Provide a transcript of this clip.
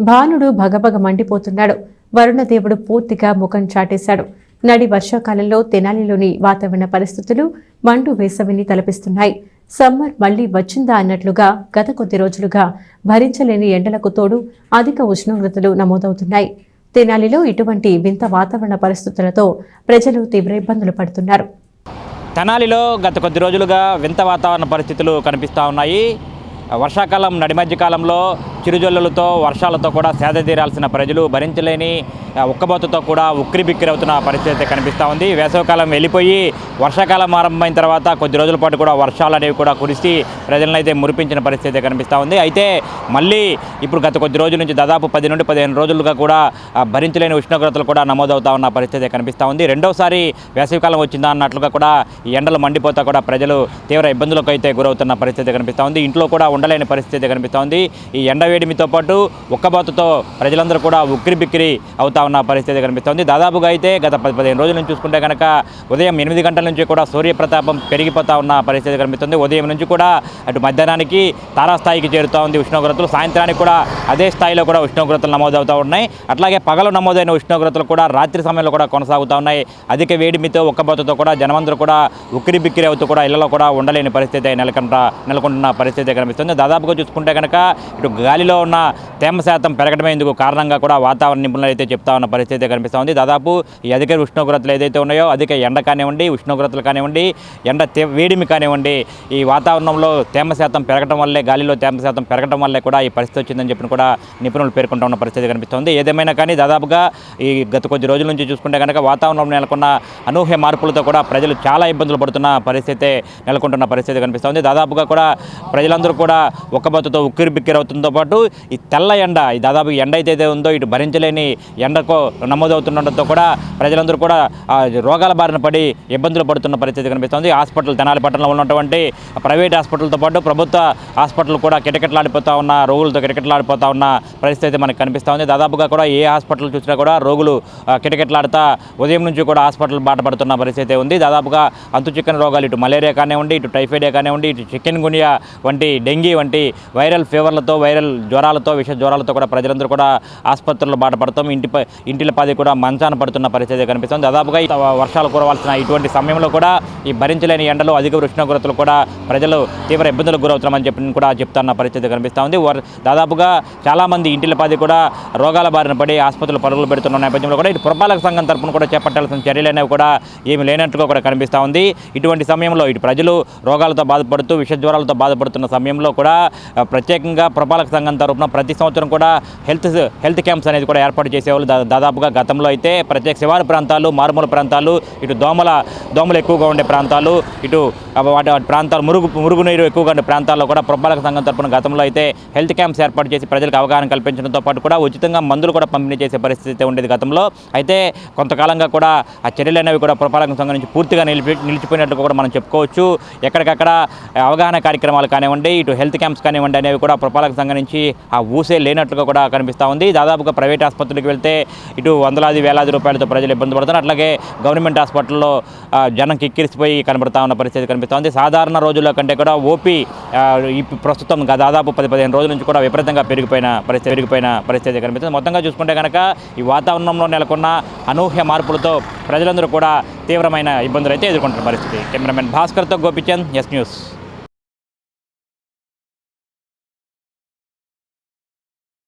భానుడు భగభగ మండిపోతున్నాడు. వరుణదేవుడు పూర్తిగా ముఖం చాటేశాడు. నడి వర్షాకాలంలో తెనాలిలోని వాతావరణ పరిస్థితులు మండు వేసవిని తలపిస్తున్నాయి. సమ్మర్ మళ్లీ వచ్చిందా అన్నట్లుగా గత కొద్ది రోజులుగా భరించలేని ఎండలకు తోడు అధిక ఉష్ణోగ్రతలు నమోదవుతున్నాయి. తెనాలిలో ఇటువంటి వింత వాతావరణ పరిస్థితులతో ప్రజలు తీవ్ర ఇబ్బందులు పడుతున్నారు. తెనాలిలో గత కొద్ది రోజులుగా వింత వాతావరణ పరిస్థితులు కనిపిస్తూ ఉన్నాయి. వర్షాకాలం నడిమధ్య కాలంలో చిరుజల్లులతో వర్షాలతో కూడా సేద తీరాల్సిన ప్రజలు భరించలేని ఉక్కబోతతో కూడా ఉక్కిరిబిక్కిరవుతున్న పరిస్థితి కనిపిస్తూ ఉంది. వేసవికాలం వెళ్ళిపోయి వర్షాకాలం ఆరంభమైన తర్వాత కొద్ది రోజుల పాటు కూడా వర్షాలు అనేవి కూడా కురిసి ప్రజలను అయితే మురిపించిన పరిస్థితి కనిపిస్తూ ఉంది. అయితే మళ్ళీ ఇప్పుడు గత కొద్ది రోజుల నుంచి దాదాపు 10 నుండి 15 రోజులుగా కూడా భరించలేని ఉష్ణోగ్రతలు కూడా నమోదవుతా ఉన్న పరిస్థితి కనిపిస్తూ ఉంది. రెండోసారి వేసవికాలం వచ్చిందా అన్నట్లుగా కూడా ఈ ఎండలు మండిపోతా కూడా ప్రజలు తీవ్ర ఇబ్బందులకు అయితే గురవుతున్న పరిస్థితి కనిపిస్తూ ఉంది. ఇంట్లో కూడా ఉండలేని పరిస్థితి కనిపిస్తూ ఉంది. ఈ ఎండవేడిమితో పాటు ఉక్కబోతతో ప్రజలందరూ కూడా ఉక్కిరిబిక్కిరి అవుతా ఉన్న పరిస్థితి కనిపిస్తుంది. దాదాపుగా అయితే గత 10-15 రోజుల నుంచి చూసుకుంటే కనుక ఉదయం 8 గంటల నుంచి కూడా సూర్యప్రతాపం పెరిగిపోతా ఉన్న పరిస్థితి కనిపిస్తుంది. ఉదయం నుంచి కూడా అటు మధ్యాహ్నానికి తారాస్థాయికి చేరుతూ ఉంది ఉష్ణోగ్రతలు. సాయంత్రానికి కూడా అదే స్థాయిలో కూడా ఉష్ణోగ్రతలు నమోదవుతూ ఉన్నాయి. అట్లాగే పగలు నమోదైన ఉష్ణోగ్రతలు కూడా రాత్రి సమయంలో కూడా కొనసాగుతూ ఉన్నాయి. అధిక వేడిమితో ఉక్కబోతతో కూడా జనమందరూ కూడా ఉక్కిరిబిక్కిరి అవుతూ కూడా ఇళ్లలో కూడా ఉండలేని పరిస్థితి నెలకొంటున్న పరిస్థితి కనిపిస్తుంది. దాదాపుగా చూసుకుంటే కనుక ఇటు గాలిలో ఉన్న తేమ శాతం పెరగడమే ఇందుకు కారణంగా కూడా వాతావరణ నిపుణులు అయితే చెప్తా ఉన్న పరిస్థితి కనిపిస్తూ ఉంది. దాదాపు ఈ అధిక ఉష్ణోగ్రతలు ఏదైతే ఉన్నాయో అధిక ఎండ కానివ్వండి, ఉష్ణోగ్రతలు కానివ్వండి, ఎండ వేడిమి కానివ్వండి, ఈ వాతావరణంలో తేమ శాతం పెరగడం వల్లే, గాలిలో తేమ శాతం పెరగడం వల్లే కూడా ఈ పరిస్థితి వచ్చిందని చెప్పి కూడా నిపుణులు పేర్కొంటూ ఉన్న పరిస్థితి కనిపిస్తుంది. ఏదేమైనా కానీ దాదాపుగా ఈ గత కొద్ది రోజుల నుంచి చూసుకుంటే కనుక వాతావరణంలో నెలకొన్న అనూహ్య మార్పులతో కూడా ప్రజలు చాలా ఇబ్బందులు పడుతున్న పరిస్థితి నెలకొంటున్న పరిస్థితి కనిపిస్తుంది. దాదాపుగా కూడా ప్రజలందరూ కూడా ఉక్కబోతతో ఉక్కిరిబిక్కిరి అవుతుందో పాటు ఈ తెల్ల ఎండ, ఈ దాదాపు ఎండ అయితే ఉందో ఇటు భరించలేని ఎండకు నమోదవుతుండటంతో కూడా ప్రజలందరూ కూడా రోగాల బారిన పడి ఇబ్బందులు పడుతున్న పరిస్థితి కనిపిస్తుంది. హాస్పిటల్ తెనాలి పట్టణంలో ఉన్నటువంటి ప్రైవేట్ హాస్పిటల్తో పాటు ప్రభుత్వ హాస్పిటల్ కూడా కిటకిటలాడిపోతూ ఉన్న, రోగులతో కిటకిటలాడిపోతూ ఉన్న పరిస్థితి మనకు కనిపిస్తూ ఉంది. దాదాపుగా కూడా ఏ హాస్పిటల్ చూసినా కూడా రోగులు కిటకిటలాడుతా ఉదయం నుంచి కూడా హాస్పిటల్ బాటపడుతున్న పరిస్థితి ఉంది. దాదాపుగా అంతుచిక్కని రోగాలు ఇటు మలేరియా కానివ్వండి, ఇటు టైఫాయిడ్ కానివ్వండి, ఇటు చికెన్ గునియా వంటి డెంగీ వంటి వైరల్ ఫీవర్లతో, వైరల్ జ్వరాలతో, విష జ్వరాలతో కూడా ప్రజలందరూ కూడా ఆసుపత్రుల్లో బాటపడతాం, ఇంటిలపాది కూడా మంచాన పడుతున్న పరిస్థితి కనిపిస్తుంది. దాదాపుగా వర్షాలు కురవాల్సిన ఇటువంటి సమయంలో కూడా ఈ భరించలేని ఎండలు, అధిక ఉష్ణోగ్రతలు కూడా ప్రజలు తీవ్ర ఇబ్బందులకు గురవుతున్నామని చెప్పి కూడా చెప్తున్న పరిస్థితి కనిపిస్తూ ఉంది. దాదాపుగా చాలామంది ఇంటిలపాది కూడా రోగాల బారిన పడి ఆసుపత్రులు పరుగులు పెడుతున్న నేపథ్యంలో కూడా ఇటు పురపాలక సంఘం తరపున కూడా చేపట్టాల్సిన చర్యలు అనేవి కూడా ఏమి లేనట్టుగా కూడా కనిపిస్తూ ఉంది. ఇటువంటి సమయంలో ఇటు ప్రజలు రోగాలతో బాధపడుతూ, విష జ్వరాలతో బాధపడుతున్న సమయంలో కూడా ప్రత్యేకంగా పురపాలక సంఘం తరపున ప్రతి సంవత్సరం కూడా హెల్త్ క్యాంప్స్ అనేది కూడా ఏర్పాటు చేసేవాళ్ళు. దాదాపుగా గతంలో అయితే ప్రత్యేక శివారు ప్రాంతాలు, మారుమూల ప్రాంతాలు, ఇటు దోమలు ఎక్కువగా ఉండే ప్రాంతాలు, ఇటు వాటి ప్రాంతాలు మురుగునీరు ఎక్కువగా ఉండే ప్రాంతాల్లో కూడా పురపాలక సంఘం తరపున గతంలో అయితే హెల్త్ క్యాంప్స్ ఏర్పాటు చేసి ప్రజలకు అవగాహన కల్పించడంతో పాటు కూడా ఉచితంగా మందులు కూడా పంపిణీ చేసే పరిస్థితి ఉండేది గతంలో. అయితే కొంతకాలంగా కూడా ఆ చర్యలు అనేవి కూడా పురపాలక సంఘం నుంచి పూర్తిగా నిలిచిపోయినట్టు కూడా మనం చెప్పుకోవచ్చు. ఎక్కడికక్కడ అవగాహన కార్యక్రమాలు కానివ్వండి, ఇటు హెల్త్ క్యాంప్స్ కానివ్వండి అనేవి కూడా పురపాలక సంఘం నుంచి ఆ ఊసే లేనట్టుగా కూడా కనిపిస్తూ ఉంది. దాదాపుగా ప్రైవేట్ ఆసుపత్రికి వెళ్తే ఇటు వందలాది వేలాది రూపాయలతో ప్రజలు ఇబ్బంది పడుతున్నారు. అట్లాగే గవర్నమెంట్ హాస్పిటల్లో జనం కిక్కిరిసిపోయి కనబడతా ఉన్న పరిస్థితి కనిపిస్తూ ఉంది. సాధారణ రోజుల కంటే కూడా ఓపీ ప్రస్తుతం దాదాపు 10-15 రోజుల నుంచి కూడా విపరీతంగా పెరిగిపోయిన పరిస్థితి కనిపిస్తుంది. మొత్తంగా చూసుకుంటే కనుక ఈ వాతావరణంలో నెలకొన్న అనూహ్య మార్పులతో ప్రజలందరూ కూడా తీవ్రమైన ఇబ్బందులు అయితే ఎదుర్కొంటున్న పరిస్థితి. కెమెరామెన్ భాస్కర్తో గోపిచంద్, ఎస్ న్యూస్.